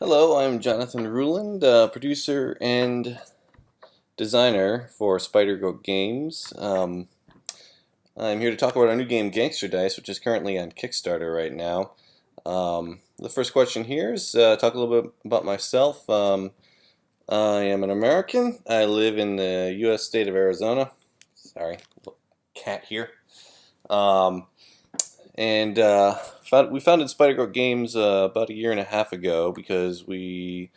Hello, I'm Jonathan Ruland, producer and designer for Spider Goat Games. I'm here to talk about our new game, Gangster Dice, which is currently on Kickstarter right now. The first question here is talk a little bit about myself. I am an American. I live in the U.S. state of Arizona. Sorry, cat here. Um, and we founded Spider Goat Games about a year and a half ago because we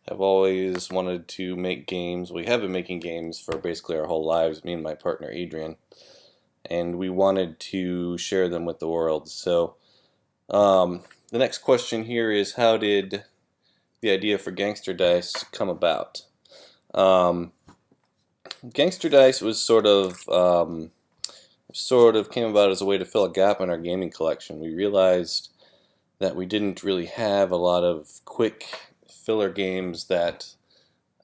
have always wanted to make games. We have been making games for basically our whole lives, me and my partner Adrian, and we wanted to share them with the world. So the next question here is, how did the idea for Gangster Dice come about? Um, Gangster Dice was sort of came about as a way to fill a gap in our gaming collection. We realized that we didn't really have a lot of quick filler games that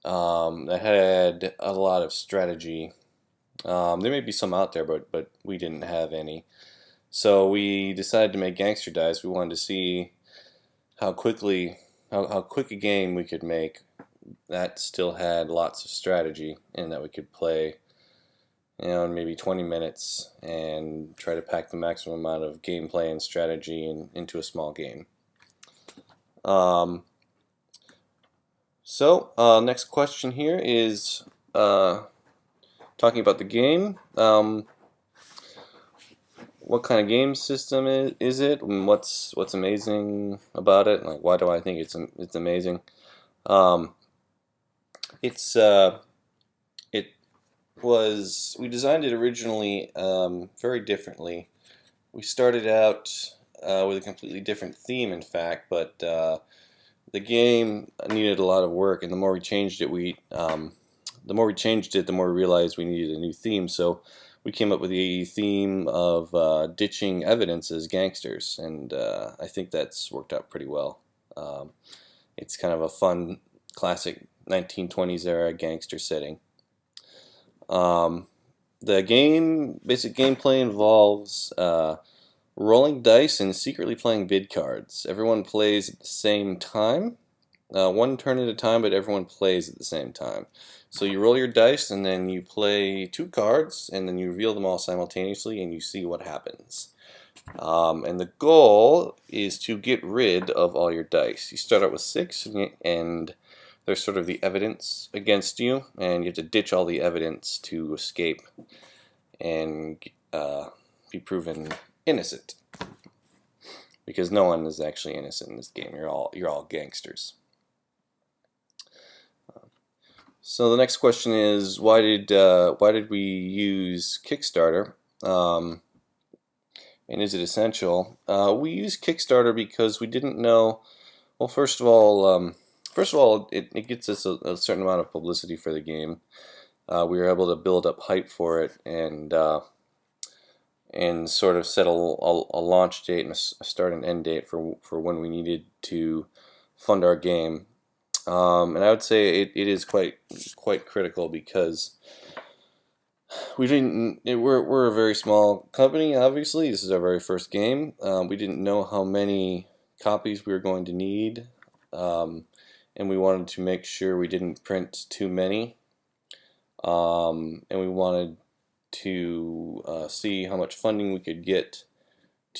had a lot of strategy. There may be some out there, but we didn't have any. So we decided to make Gangster Dice. We wanted to see how quick a game we could make that still had lots of strategy and that we could play, in maybe 20 minutes and try to pack the maximum amount of gameplay and strategy into a small game. Next question here is talking about the game. What kind of game system is it, and what's amazing about it? Like, why do I think it's amazing? Um, it's it was we designed it originally very differently. We started out with a completely different theme, in fact, but the game needed a lot of work, and the more we changed it, the more we realized we needed a new theme. So we came up with the theme of ditching evidence as gangsters, and I think that's worked out pretty well. It's kind of a fun, classic 1920s era gangster setting. The basic gameplay involves rolling dice and secretly playing bid cards. Everyone plays at the same time, one turn at a time, but everyone plays at the same time. So you roll your dice, and then you play two cards, and then you reveal them all simultaneously, and you see what happens. And the goal is to get rid of all your dice. You start out with 6, and there's sort of the evidence against you, and you have to ditch all the evidence to escape and be proven innocent. Because no one is actually innocent in this game. You're all gangsters. So the next question is, why did we use Kickstarter? And is it essential? We used Kickstarter because we didn't know. Well, first of all, it gets us a certain amount of publicity for the game. We were able to build up hype for it and sort of set a launch date and a start and end date for when we needed to fund our game. And I would say it is quite critical because we're a very small company. Obviously, this is our very first game. We didn't know how many copies we were going to need, and we wanted to make sure we didn't print too many. And we wanted to see how much funding we could get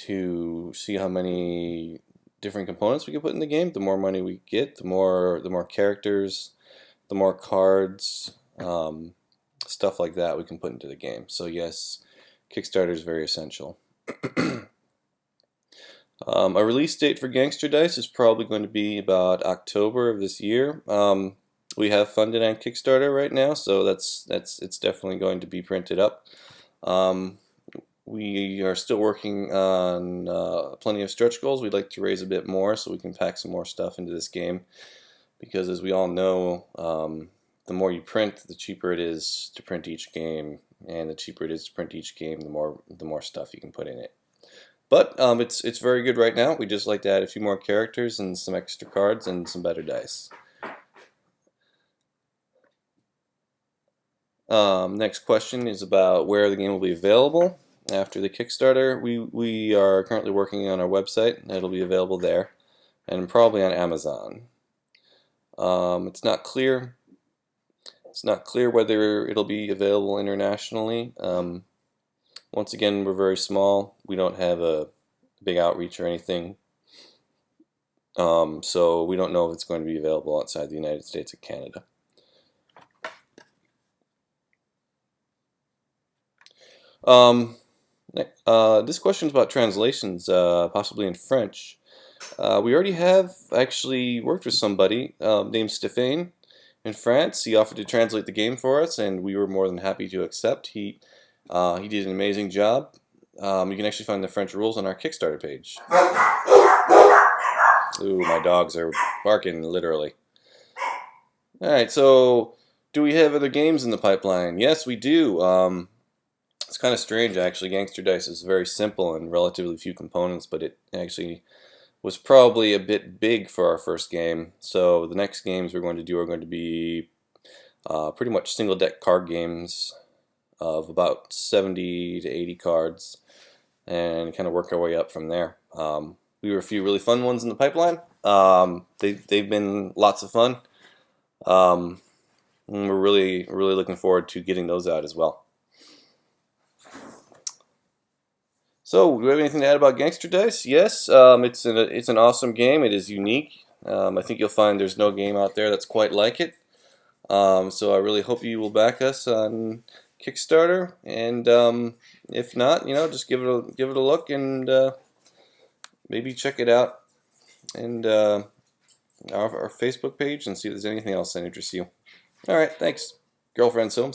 to see how many different components we could put in the game. The more money we get, the more characters, the more cards, stuff like that we can put into the game. So yes, Kickstarter is very essential. A release date for Gangster Dice is probably going to be about October of this year. We have funded on Kickstarter right now, so it's definitely going to be printed up. We are still working on plenty of stretch goals. We'd like to raise a bit more so we can pack some more stuff into this game, because as we all know, the more you print, the cheaper it is to print each game, and the cheaper it is to print each game, the more stuff you can put in it. But it's very good right now. We just like to add a few more characters and some extra cards and some better dice. Next question is about where the game will be available after the Kickstarter. We are currently working on our website. It'll be available there, and probably on Amazon. It's not clear. It's not clear whether it'll be available internationally. Once again, we're very small. We don't have a big outreach or anything. So we don't know if it's going to be available outside the United States or Canada. This question is about translations, possibly in French. We already have actually worked with somebody named Stéphane in France. He offered to translate the game for us, and we were more than happy to accept. He did an amazing job. You can actually find the French rules on our Kickstarter page. Ooh, my dogs are barking, literally. Alright, so do we have other games in the pipeline? Yes, we do. It's kind of strange, actually. Gangster Dice is very simple and relatively few components, but it actually was probably a bit big for our first game. So the next games we're going to do are going to be pretty much single deck card games of about 70 to 80 cards, and kind of work our way up from there. We have a few really fun ones in the pipeline. They've been lots of fun. And we're really looking forward to getting those out as well. So, do we have anything to add about Gangster Dice? Yes, it's an awesome game. It is unique. I think you'll find there's no game out there that's quite like it. So I really hope you will back us on Kickstarter, and if not, just give it a look, and maybe check it out, and our Facebook page, and see if there's anything else that interests you. All right, thanks, girlfriend. So.